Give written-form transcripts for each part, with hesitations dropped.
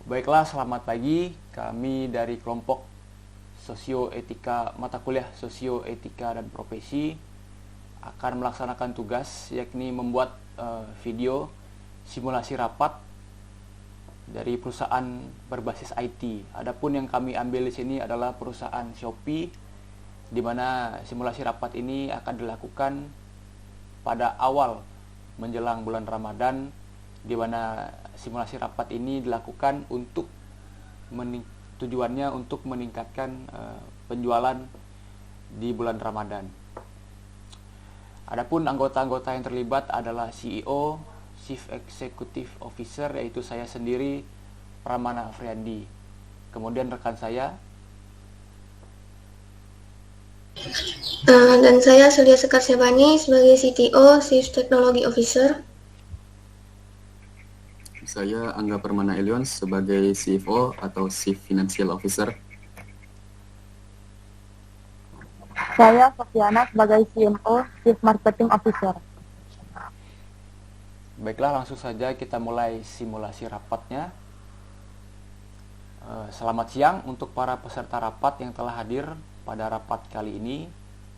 Baiklah, selamat pagi. Kami dari kelompok Sosioetika Mata Kuliah Sosioetika dan Profesi akan melaksanakan tugas, yakni membuat video simulasi rapat dari perusahaan berbasis IT. Adapun yang kami ambil di sini adalah perusahaan Shopee, di mana simulasi rapat ini akan dilakukan pada awal menjelang bulan Ramadan, di mana simulasi rapat ini dilakukan untuk tujuannya untuk meningkatkan penjualan di bulan Ramadan. Adapun anggota-anggota yang terlibat adalah CEO, Chief Executive Officer, yaitu saya sendiri, Pramana Afriandi. Kemudian rekan saya, dan saya Surya Sekar Syabani sebagai CTO, Chief Technology Officer. Saya Angga Permana Elion sebagai CFO atau Chief Financial Officer. Saya Sofiana sebagai CMO, Chief Marketing Officer. Baiklah, langsung saja kita mulai simulasi rapatnya. Selamat siang untuk para peserta rapat yang telah hadir pada rapat kali ini.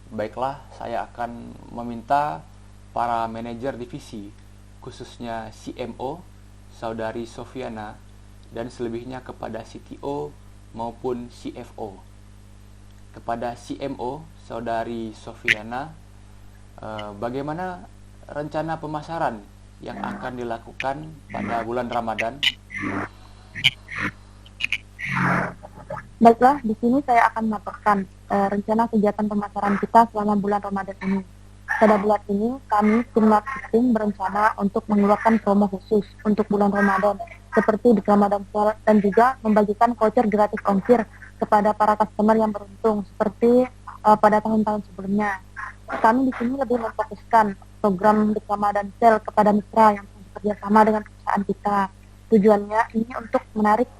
Baiklah, saya akan meminta para manajer divisi, khususnya CMO, Saudari Sofiana, dan selebihnya kepada CTO maupun CFO. Kepada CMO, Saudari Sofiana, bagaimana rencana pemasaran yang akan dilakukan pada bulan Ramadan? Baiklah, di sini saya akan melaporkan rencana kegiatan pemasaran kita selama bulan Ramadan ini. Pada bulan ini, kami tim marketing berencana untuk mengeluarkan promo khusus untuk bulan Ramadan, seperti di Ramadan Sale, dan juga membagikan voucher gratis ongkir kepada para customer yang beruntung, seperti pada tahun-tahun sebelumnya. Kami di sini lebih memfokuskan program di Ramadan Sale kepada mitra yang bekerja sama dengan perusahaan kita. Tujuannya ini untuk menarik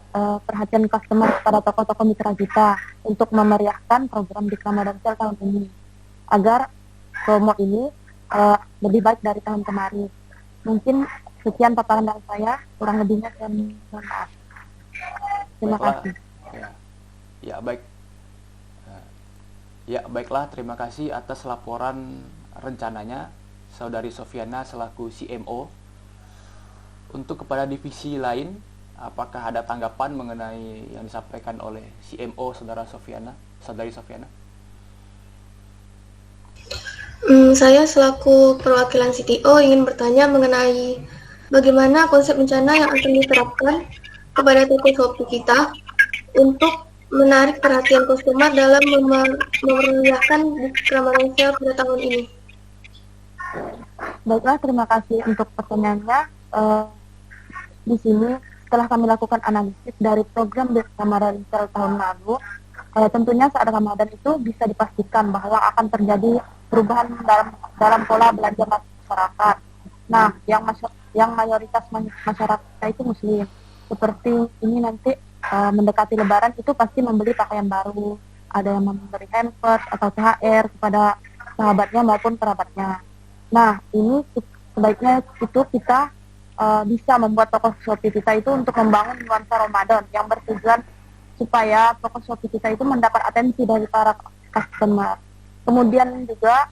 perhatian customer kepada toko-toko mitra kita untuk memeriahkan program di Ramadan Sale tahun ini, agar promo ini lebih baik dari tahun kemarin. Mungkin sekian paparan dari saya, kurang lebihnya saya mohon maaf. Terima kasih. Baiklah, terima kasih atas laporan rencananya Saudari Sofiana selaku CMO. Untuk kepada divisi lain, apakah ada tanggapan mengenai yang disampaikan oleh CMO Saudari Sofiana? Saya selaku perwakilan CTO ingin bertanya mengenai bagaimana konsep bencana yang akan diterapkan kepada toko Shopee kita untuk menarik perhatian konsumer dalam memeriahkan Ramadan Sale pada tahun ini. Baiklah, terima kasih untuk pertanyaannya. Di sini setelah kami lakukan analisis dari program Ramadan Sale tahun lalu, tentunya saat Ramadan itu bisa dipastikan bahwa akan terjadi perubahan dalam pola belanja masyarakat. Nah, yang mayoritas masyarakat itu Muslim. Seperti ini nanti mendekati Lebaran itu pasti membeli pakaian baru, ada yang memberi hampers atau THR kepada sahabatnya maupun kerabatnya. Nah, ini sebaiknya itu kita bisa membuat toko Shopee kita itu untuk membangun nuansa Ramadan yang bertujuan supaya toko Shopee kita itu mendapat atensi dari para customer. Kemudian juga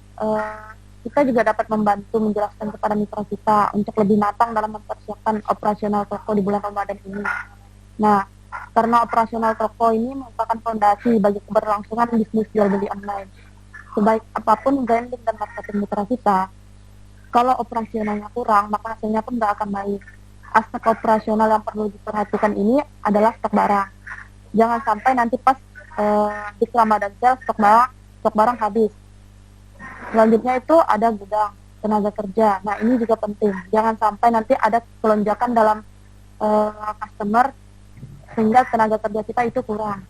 kita juga dapat membantu menjelaskan kepada mitra kita untuk lebih matang dalam mempersiapkan operasional toko di bulan Ramadan ini. Nah, karena operasional toko ini merupakan fondasi bagi keberlangsungan bisnis jual beli online. Sebaik apapun branding dan marketing mitra kita, kalau operasionalnya kurang, maka hasilnya pun tidak akan baik. Aspek operasional yang perlu diperhatikan ini adalah stok barang. Jangan sampai nanti pas di Ramadan Sale stok barang habis. Selanjutnya itu ada gudang, tenaga kerja. Nah, ini juga penting. Jangan sampai nanti ada kelonjakan dalam customer sehingga tenaga kerja kita itu kurang.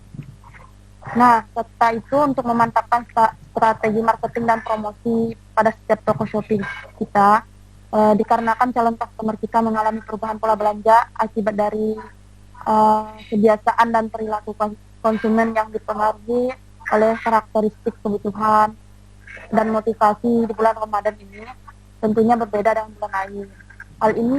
Nah, serta itu untuk memantapkan strategi marketing dan promosi pada setiap toko Shopee kita, dikarenakan calon customer kita mengalami perubahan pola belanja akibat dari kebiasaan dan perilaku konsumen yang dipengaruhi oleh karakteristik kebutuhan dan motivasi di bulan Ramadan ini tentunya berbeda dengan bulan lain. Hal ini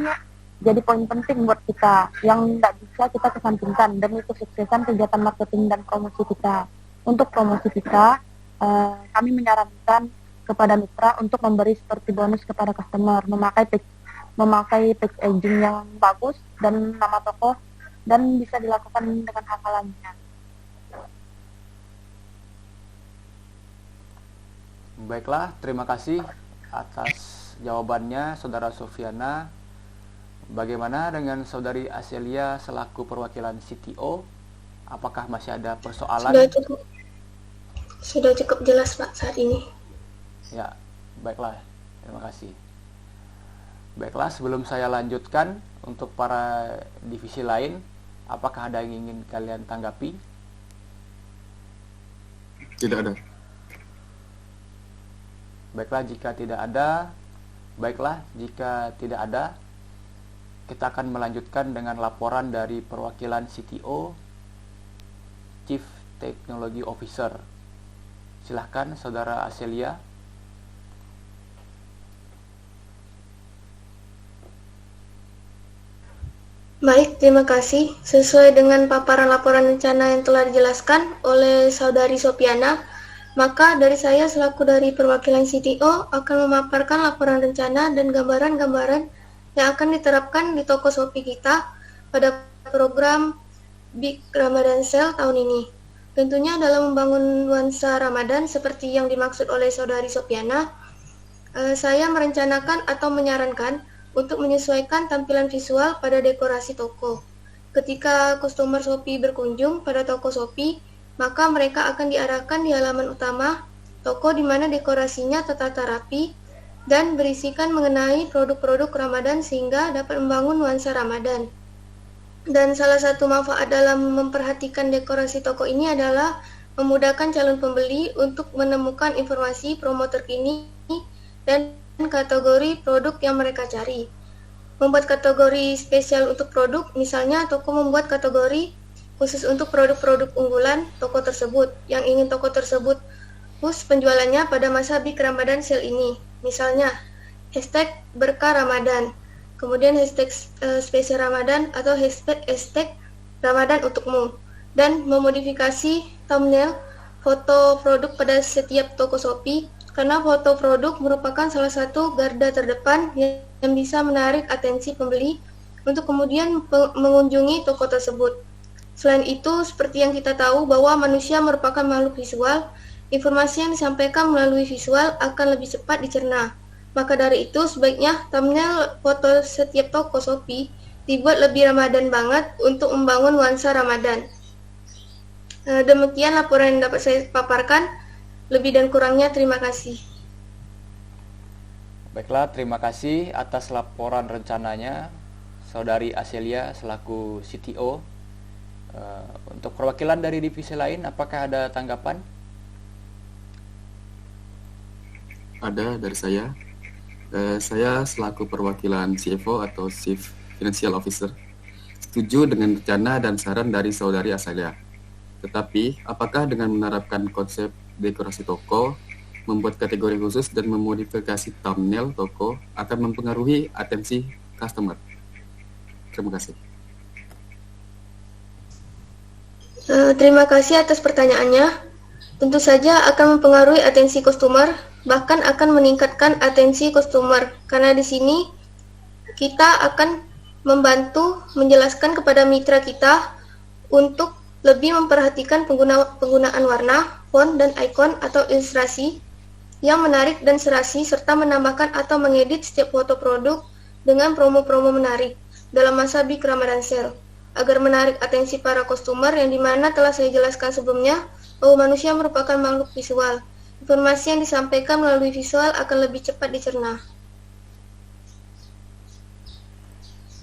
jadi poin penting buat kita yang tidak bisa kita kesampingkan demi kesuksesan kegiatan marketing dan promosi kita. Untuk promosi kita, kami menyarankan kepada mitra untuk memberi seperti bonus kepada customer, memakai packaging yang bagus dan nama toko, dan bisa dilakukan dengan hal-hal lainnya. Baiklah, terima kasih atas jawabannya Saudara Sofiana. Bagaimana dengan Saudari Aselia selaku perwakilan CTO? Apakah masih ada persoalan? Sudah cukup jelas Pak saat ini. Ya, baiklah. Terima kasih. Baiklah, sebelum saya lanjutkan untuk para divisi lain, apakah ada yang ingin kalian tanggapi? Tidak ada. Baiklah, jika tidak ada, kita akan melanjutkan dengan laporan dari perwakilan CTO, Chief Technology Officer. Silahkan Saudara Aselia. Baik, terima kasih. Sesuai dengan paparan laporan rencana yang telah dijelaskan oleh Saudari Sofiana, maka dari saya selaku dari perwakilan CTO akan memaparkan laporan rencana dan gambaran-gambaran yang akan diterapkan di toko Shopee kita pada program Big Ramadan Sale tahun ini. Tentunya dalam membangun nuansa Ramadan seperti yang dimaksud oleh Saudari Sofiana, saya merencanakan atau menyarankan untuk menyesuaikan tampilan visual pada dekorasi toko. Ketika customer Shopee berkunjung pada toko Shopee, maka mereka akan diarahkan di halaman utama toko di mana dekorasinya tertata rapi dan berisikan mengenai produk-produk Ramadan sehingga dapat membangun nuansa Ramadan. Dan salah satu manfaat dalam memperhatikan dekorasi toko ini adalah memudahkan calon pembeli untuk menemukan informasi promo terkini dan kategori produk yang mereka cari. Membuat kategori spesial untuk produk, misalnya toko membuat kategori khusus untuk produk-produk unggulan toko tersebut yang ingin toko tersebut push penjualannya pada masa Big Ramadan Sale ini. Misalnya, hashtag berkah Ramadan, kemudian hashtag spesial Ramadan atau hashtag Ramadan untukmu, dan memodifikasi thumbnail foto produk pada setiap toko Shopee karena foto produk merupakan salah satu garda terdepan yang bisa menarik atensi pembeli untuk kemudian mengunjungi toko tersebut. Selain itu, seperti yang kita tahu bahwa manusia merupakan makhluk visual, informasi yang disampaikan melalui visual akan lebih cepat dicerna. Maka dari itu, sebaiknya thumbnail foto setiap toko Shopee dibuat lebih Ramadan banget untuk membangun nuansa Ramadan. Demikian laporan yang dapat saya paparkan. Lebih dan kurangnya terima kasih. Baiklah, terima kasih atas laporan rencananya Saudari Aselia selaku CTO. Untuk perwakilan dari divisi lain, apakah ada tanggapan? Ada dari saya. Saya selaku perwakilan CFO atau Chief Financial Officer setuju dengan rencana dan saran dari Saudari Aselia. Tetapi, apakah dengan menerapkan konsep dekorasi toko, membuat kategori khusus dan memodifikasi thumbnail toko akan mempengaruhi atensi customer? Terima kasih. Terima kasih atas pertanyaannya. Tentu saja akan mempengaruhi atensi customer, bahkan akan meningkatkan atensi customer, karena di sini kita akan membantu menjelaskan kepada mitra kita untuk lebih memperhatikan penggunaan warna, font, dan ikon atau ilustrasi yang menarik dan serasi, serta menambahkan atau mengedit setiap foto produk dengan promo-promo menarik dalam masa Big Ramadan Sale, agar menarik atensi para customer yang dimana telah saya jelaskan sebelumnya bahwa manusia merupakan makhluk visual. Informasi yang disampaikan melalui visual akan lebih cepat dicerna.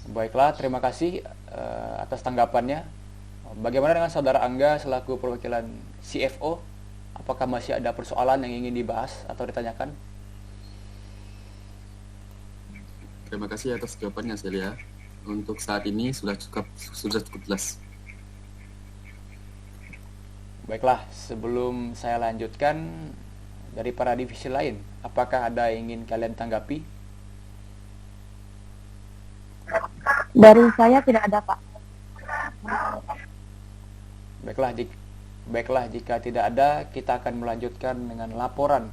Baiklah, terima kasih atas tanggapannya. Bagaimana dengan Saudara Angga selaku perwakilan CFO? Apakah masih ada persoalan yang ingin dibahas atau ditanyakan? Terima kasih atas jawabannya, Celia. Untuk saat ini sudah cukup jelas. Baiklah, sebelum saya lanjutkan dari para divisi lain, apakah ada yang ingin kalian tanggapi? Dari saya tidak ada, Pak. Baiklah, jika tidak ada, kita akan melanjutkan dengan laporan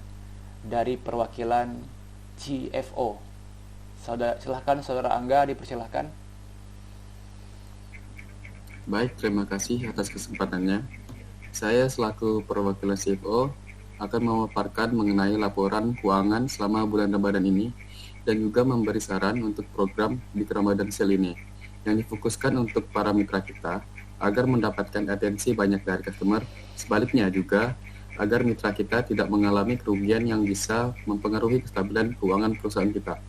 dari perwakilan CFO. Silahkan Saudara Angga, dipersilahkan. Baik, terima kasih atas kesempatannya. Saya selaku perwakilan CFO akan memaparkan mengenai laporan keuangan selama bulan Ramadan ini dan juga memberi saran untuk program Big Ramadan Sale ini yang difokuskan untuk para mitra kita agar mendapatkan atensi banyak dari customer. Sebaliknya juga agar mitra kita tidak mengalami kerugian yang bisa mempengaruhi kestabilan keuangan perusahaan kita.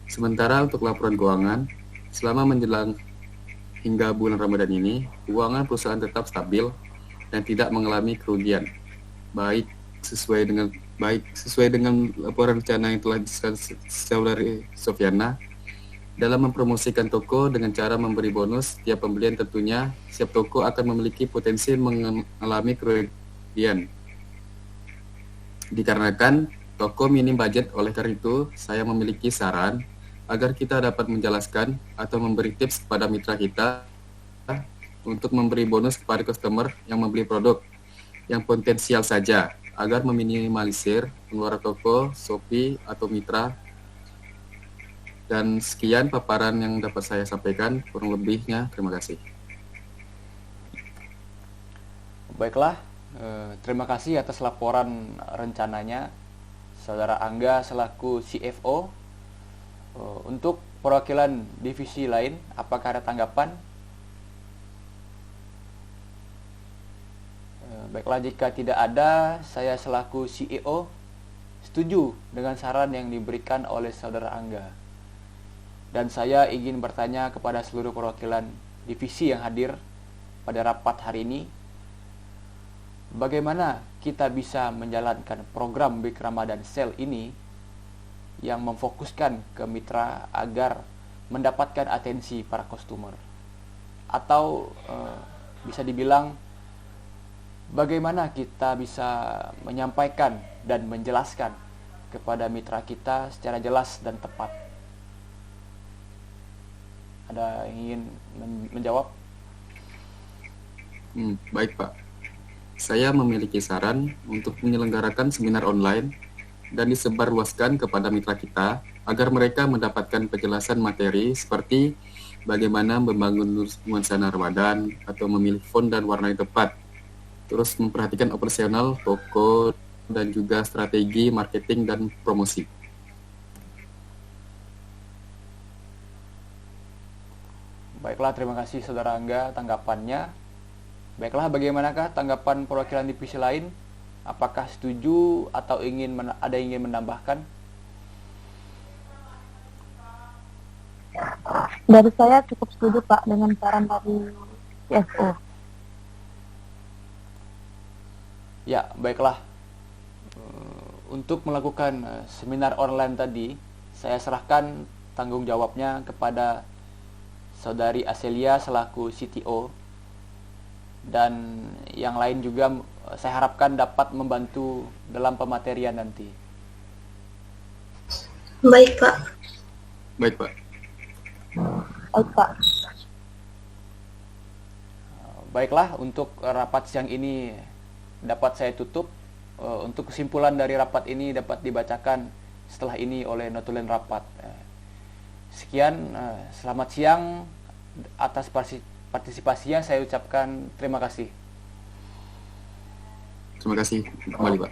Sementara untuk laporan keuangan, selama menjelang hingga bulan Ramadan ini, keuangan perusahaan tetap stabil dan tidak mengalami kerugian. Baik sesuai dengan laporan rencana yang telah disahkan Saudari Sofiana dalam mempromosikan toko dengan cara memberi bonus setiap pembelian. Tentunya setiap toko akan memiliki potensi mengalami kerugian dikarenakan toko minim budget. Oleh karena itu saya memiliki saran agar kita dapat menjelaskan atau memberi tips kepada mitra kita untuk memberi bonus kepada customer yang membeli produk yang potensial saja, agar meminimalisir pengeluaran toko, Shopee, atau mitra. Dan sekian paparan yang dapat saya sampaikan, kurang lebihnya terima kasih. Baiklah, terima kasih atas laporan rencananya Saudara Angga selaku CFO. Untuk perwakilan divisi lain, apakah ada tanggapan? Baiklah, jika tidak ada, saya selaku CEO setuju dengan saran yang diberikan oleh Saudara Angga. Dan saya ingin bertanya kepada seluruh perwakilan divisi yang hadir pada rapat hari ini, bagaimana kita bisa menjalankan program Big Ramadan Sale ini yang memfokuskan ke mitra agar mendapatkan atensi para customer? Atau bisa dibilang, bagaimana kita bisa menyampaikan dan menjelaskan kepada mitra kita secara jelas dan tepat? Ada yang ingin menjawab? Baik Pak, saya memiliki saran untuk menyelenggarakan seminar online dan disebarluaskan kepada mitra kita agar mereka mendapatkan penjelasan materi seperti bagaimana membangun nuansa Ramadan atau memilih font dan warna yang tepat, terus memperhatikan operasional toko dan juga strategi marketing dan promosi. Baiklah, terima kasih Saudara Angga tanggapannya. Baiklah, bagaimanakah tanggapan perwakilan divisi lain? Apakah setuju atau ada yang ingin menambahkan? Dari saya cukup setuju Pak dengan saran dari CFO. Ya, baiklah. Untuk melakukan seminar online tadi, saya serahkan tanggung jawabnya kepada Saudari Aselia selaku CTO, dan yang lain juga saya harapkan dapat membantu dalam pematerian nanti. Baik, Pak. Baik, Pak. Baik, Pak. Baiklah, untuk rapat siang ini dapat saya tutup. Untuk kesimpulan dari rapat ini dapat dibacakan setelah ini oleh notulen rapat. Sekian, selamat siang. Atas partisipasinya saya ucapkan terima kasih. Terima kasih kembali Pak.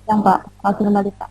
Yang Pak, kembali Pak.